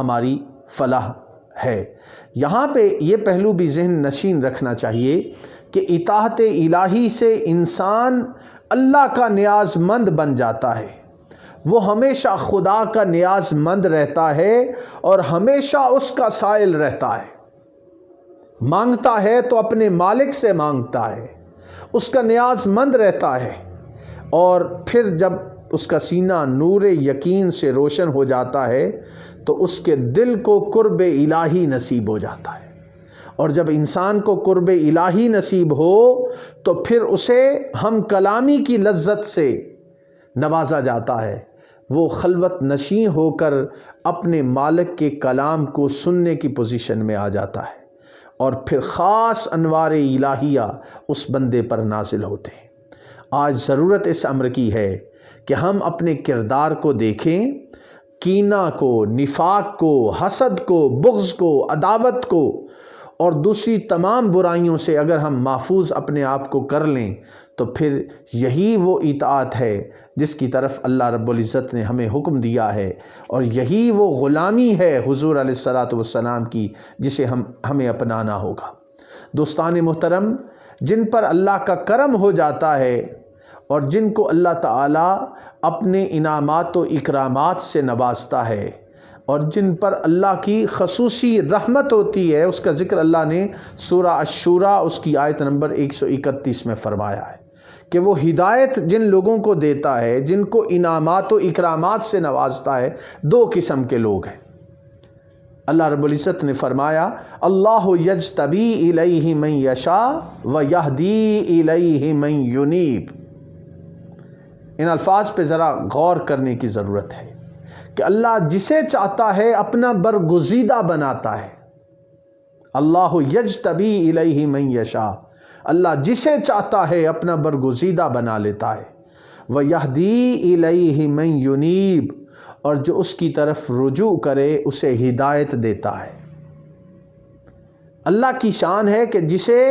ہماری فلاح ہے۔ یہاں پہ یہ پہلو بھی ذہن نشین رکھنا چاہیے کہ اطاعت الہی سے انسان اللہ کا نیاز مند بن جاتا ہے، وہ ہمیشہ خدا کا نیاز مند رہتا ہے اور ہمیشہ اس کا سائل رہتا ہے، مانگتا ہے تو اپنے مالک سے مانگتا ہے، اس کا نیاز مند رہتا ہے، اور پھر جب اس کا سینہ نور یقین سے روشن ہو جاتا ہے تو اس کے دل کو قرب الہی نصیب ہو جاتا ہے، اور جب انسان کو قرب الہی نصیب ہو تو پھر اسے ہم کلامی کی لذت سے نوازا جاتا ہے، وہ خلوت نشین ہو کر اپنے مالک کے کلام کو سننے کی پوزیشن میں آ جاتا ہے، اور پھر خاص انوار الہیہ اس بندے پر نازل ہوتے ہیں۔ آج ضرورت اس امر کی ہے کہ ہم اپنے کردار کو دیکھیں، کینہ کو، نفاق کو، حسد کو، بغض کو، عداوت کو اور دوسری تمام برائیوں سے اگر ہم محفوظ اپنے آپ کو کر لیں تو پھر یہی وہ اطاعت ہے جس کی طرف اللہ رب العزت نے ہمیں حکم دیا ہے، اور یہی وہ غلامی ہے حضور علیہ الصلاۃ والسلام کی جسے ہمیں اپنانا ہوگا۔ دوستان محترم، جن پر اللہ کا کرم ہو جاتا ہے اور جن کو اللہ تعالیٰ اپنے انعامات و اکرامات سے نوازتا ہے اور جن پر اللہ کی خصوصی رحمت ہوتی ہے، اس کا ذکر اللہ نے سورہ الشورى اس کی آیت نمبر 131 میں فرمایا ہے کہ وہ ہدایت جن لوگوں کو دیتا ہے، جن کو انعامات و اکرامات سے نوازتا ہے، دو قسم کے لوگ ہیں۔ اللہ رب العزت نے فرمایا اللہ یجتبی الیہ من یشاء ویہدی الیہ من ینیب۔ ان الفاظ پہ ذرا غور کرنے کی ضرورت ہے کہ اللہ جسے چاہتا ہے اپنا برگزیدہ بناتا ہے۔ اللہ یجتبی الیہ من یشاء، اللہ جسے چاہتا ہے اپنا برگزیدہ بنا لیتا ہے، ویہدی الیہ من ینیب، اور جو اس کی طرف رجوع کرے اسے ہدایت دیتا ہے۔ اللہ کی شان ہے کہ جسے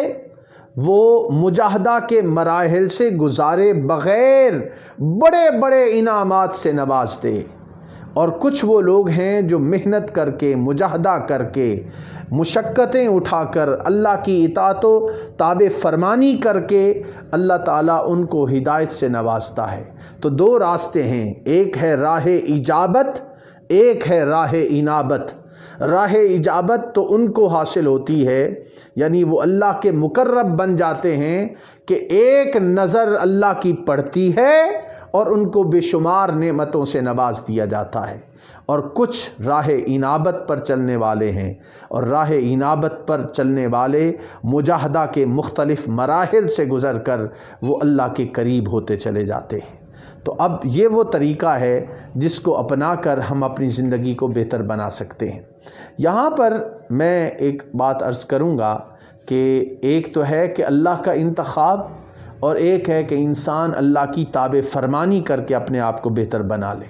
وہ مجاہدہ کے مراحل سے گزارے بغیر بڑے بڑے انعامات سے نواز دے، اور کچھ وہ لوگ ہیں جو محنت کر کے، مجاہدہ کر کے، مشقتیں اٹھا کر، اللہ کی اطاعت و تابع فرمانی کر کے اللہ تعالیٰ ان کو ہدایت سے نوازتا ہے۔ تو دو راستے ہیں، ایک ہے راہ اجابت، ایک ہے راہ انابت۔ راہ اجابت تو ان کو حاصل ہوتی ہے، یعنی وہ اللہ کے مقرب بن جاتے ہیں کہ ایک نظر اللہ کی پڑتی ہے اور ان کو بے شمار نعمتوں سے نواز دیا جاتا ہے، اور کچھ راہ انابت پر چلنے والے ہیں، اور راہ انابت پر چلنے والے مجاہدہ کے مختلف مراحل سے گزر کر وہ اللہ کے قریب ہوتے چلے جاتے ہیں۔ تو اب یہ وہ طریقہ ہے جس کو اپنا کر ہم اپنی زندگی کو بہتر بنا سکتے ہیں۔ یہاں پر میں ایک بات عرض کروں گا کہ ایک تو ہے کہ اللہ کا انتخاب، اور ایک ہے کہ انسان اللہ کی تابع فرمانی کر کے اپنے آپ کو بہتر بنا لے۔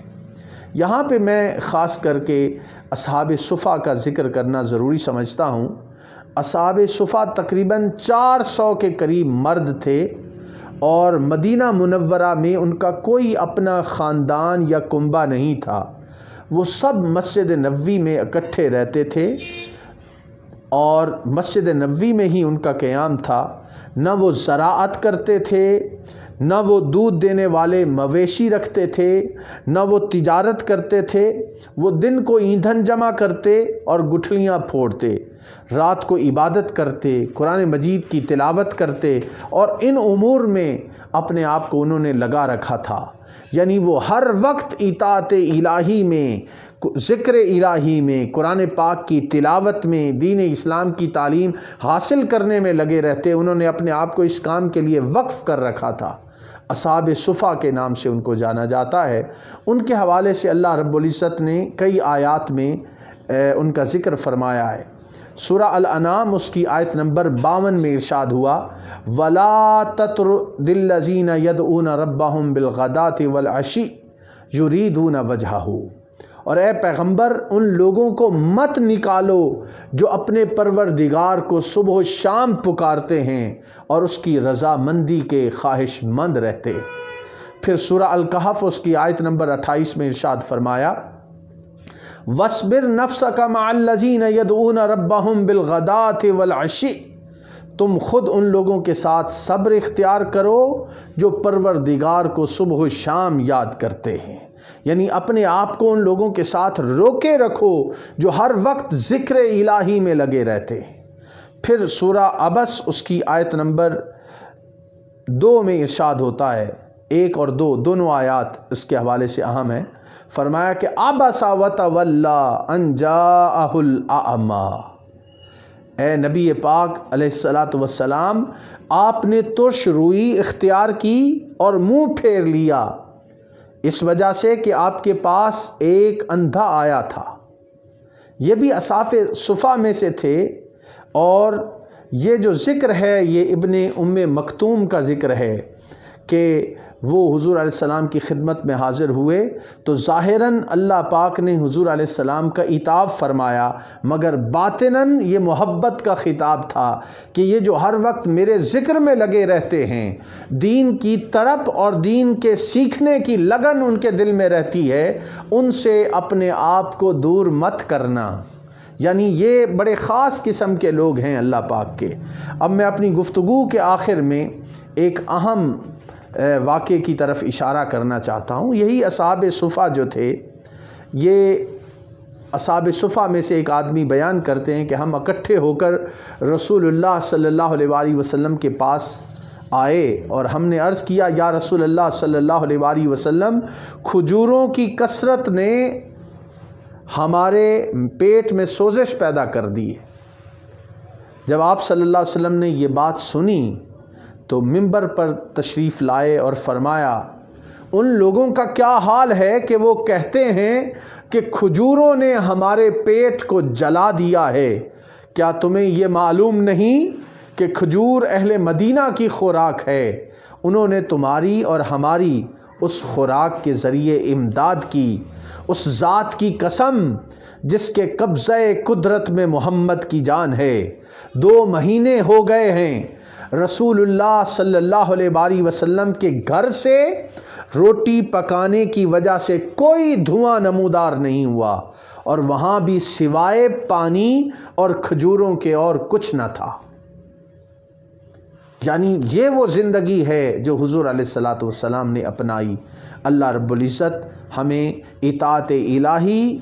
یہاں پہ میں خاص کر کے اصحاب صفا کا ذکر کرنا ضروری سمجھتا ہوں۔ اصحاب صفا تقریباً 400 کے قریب مرد تھے، اور مدینہ منورہ میں ان کا کوئی اپنا خاندان یا کنبہ نہیں تھا، وہ سب مسجد نبوی میں اکٹھے رہتے تھے، اور مسجد نبوی میں ہی ان کا قیام تھا۔ نہ وہ زراعت کرتے تھے، نہ وہ دودھ دینے والے مویشی رکھتے تھے، نہ وہ تجارت کرتے تھے، وہ دن کو ایندھن جمع کرتے اور گٹھلیاں پھوڑتے، رات کو عبادت کرتے، قرآن مجید کی تلاوت کرتے، اور ان امور میں اپنے آپ کو انہوں نے لگا رکھا تھا۔ یعنی وہ ہر وقت اطاعت الہی میں، ذکر الہی میں، قرآن پاک کی تلاوت میں، دین اسلام کی تعلیم حاصل کرنے میں لگے رہتے۔ انہوں نے اپنے آپ کو اس کام کے لیے وقف کر رکھا تھا۔ اصحاب صفا کے نام سے ان کو جانا جاتا ہے۔ ان کے حوالے سے اللہ رب العزت نے کئی آیات میں ان کا ذکر فرمایا ہے۔ سورہ الانعام اس کی آیت نمبر 52 میں ارشاد ہوا وَلَا تَطْرُدِ الَّذِينَ يَدْعُونَ رَبَّهُمْ بِالْغَدَاةِ وَالْعَشِيِّ يُرِيدُونَ وَجْهَهُ، اور اے پیغمبر ان لوگوں کو مت نکالو جو اپنے پروردگار کو صبح و شام پکارتے ہیں اور اس کی رضامندی کے خواہش مند رہتے۔ پھر سورہ الکہف اس کی آیت نمبر 28 میں ارشاد فرمایا وَاصْبِرْ نَفْسَكَ مَعَ الَّذِينَ يَدْعُونَ رَبَّهُمْ بِالْغَدَاةِ وَالْعَشِيِّ، تم خود ان لوگوں کے ساتھ صبر اختیار کرو جو پروردگار کو صبح و شام یاد کرتے ہیں، یعنی اپنے آپ کو ان لوگوں کے ساتھ روکے رکھو جو ہر وقت ذکر الہی میں لگے رہتے ہیں۔ پھر سورہ عبس اس کی آیت نمبر 2 میں ارشاد ہوتا ہے، 1 اور 2 دونوں آیات اس کے حوالے سے اہم ہیں، فرمایا کہ عبس وتولی ان جاءہ الاعمی، اے نبی پاک علیہ السلام، آپ نے ترش روئی اختیار کی اور منہ پھیر لیا اس وجہ سے کہ آپ کے پاس ایک اندھا آیا تھا۔ یہ بھی اصحاب صفا میں سے تھے، اور یہ جو ذکر ہے یہ ابن ام مکتوم کا ذکر ہے کہ وہ حضور علیہ السلام کی خدمت میں حاضر ہوئے تو ظاہراً اللہ پاک نے حضور علیہ السلام کا عتاب فرمایا، مگر باطناً یہ محبت کا خطاب تھا کہ یہ جو ہر وقت میرے ذکر میں لگے رہتے ہیں، دین کی تڑپ اور دین کے سیکھنے کی لگن ان کے دل میں رہتی ہے، ان سے اپنے آپ کو دور مت کرنا۔ یعنی یہ بڑے خاص قسم کے لوگ ہیں اللہ پاک کے۔ اب میں اپنی گفتگو کے آخر میں ایک اہم واقعے کی طرف اشارہ کرنا چاہتا ہوں۔ یہی اصحاب صفا جو تھے، یہ اصحاب صفا میں سے ایک آدمی بیان کرتے ہیں کہ ہم اکٹھے ہو کر رسول اللہ صلی اللہ علیہ وآلہ وسلم کے پاس آئے اور ہم نے عرض کیا، یا رسول اللہ صلی اللہ علیہ وآلہ وسلم، کھجوروں کی کثرت نے ہمارے پیٹ میں سوزش پیدا کر دی ہے۔ جب آپ صلی اللہ علیہ وسلم نے یہ بات سنی تو منبر پر تشریف لائے اور فرمایا، ان لوگوں کا کیا حال ہے کہ وہ کہتے ہیں کہ کھجوروں نے ہمارے پیٹ کو جلا دیا ہے، کیا تمہیں یہ معلوم نہیں کہ کھجور اہل مدینہ کی خوراک ہے؟ انہوں نے تمہاری اور ہماری اس خوراک کے ذریعے امداد کی۔ اس ذات کی قسم جس کے قبضہ قدرت میں محمد کی جان ہے، 2 مہینے ہو گئے ہیں رسول اللہ صلی اللہ علیہ وآلہ وسلم کے گھر سے روٹی پکانے کی وجہ سے کوئی دھواں نمودار نہیں ہوا، اور وہاں بھی سوائے پانی اور کھجوروں کے اور کچھ نہ تھا۔ یعنی یہ وہ زندگی ہے جو حضور علیہ السلام نے اپنائی۔ اللہ رب العزت ہمیں اطاعت الہی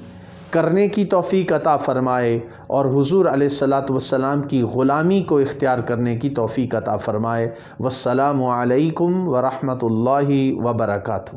کرنے کی توفیق عطا فرمائے اور حضور علیہ السلام کی غلامی کو اختیار کرنے کی توفیق عطا فرمائے۔ والسلام علیکم ورحمۃ اللہ وبرکاتہ۔